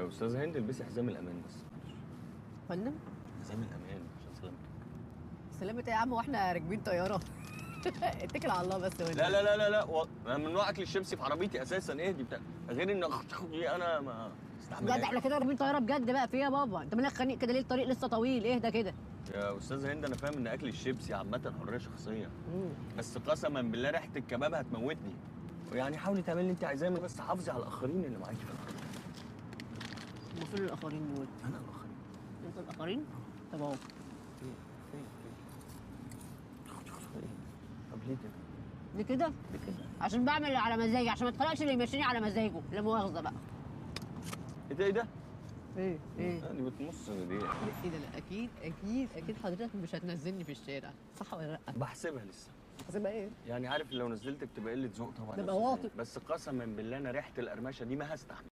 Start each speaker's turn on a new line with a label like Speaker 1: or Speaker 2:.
Speaker 1: استاذه هند البسي حزام الامان بس.
Speaker 2: فندم
Speaker 1: حزام الامان عشان سلامتك.
Speaker 2: سلامة ايه يا عم واحنا راكبين طياره؟ اتكل على الله بس.
Speaker 1: لا لا لا لا لا انا ممنوع اكل الشيبسي في عربيتي اساسا. اهدي بتاع غير ان دي انا ما استحملهاش.
Speaker 2: بجد احنا كده راكبين طياره بجد بقى في ايه يا بابا؟ انت مالك خانق كده ليه؟ الطريق لسه طويل، اهدى كده.
Speaker 1: يا استاذه هند انا فاهم ان اكل الشيبسي عامه حريه شخصيه، بس قسما بالله ريحه الكباب هتموتني. يعني حاولي تعملي اللي انت عايزاه بس حافظي على الاخرين اللي معاكي في العربيه.
Speaker 2: المفروض الاخرين دول
Speaker 1: انا الاخرين.
Speaker 2: انت الاخرين؟ طب اهو.
Speaker 1: فين طب ليه كده؟
Speaker 2: ليه كده؟
Speaker 1: ليه كده؟
Speaker 2: عشان بعمل على مزاجي، عشان ما تخلقش اللي يمشيني على مزاجه، لا مؤاخذه بقى.
Speaker 1: ايه ده ايه ده؟
Speaker 2: ايه؟
Speaker 1: دي بتمص دي.
Speaker 2: ايه ده؟ لا اكيد حضرتك مش هتنزلني في الشارع، صح ولا لا؟
Speaker 1: بحسبها لسه.
Speaker 2: هتبقى ايه؟
Speaker 1: يعني عارف لو نزلتك تبقى قله ذوق طبعا.
Speaker 2: تبقى واطي.
Speaker 1: بس قسما بالله انا ريحه القرمشه دي ما هستحمل.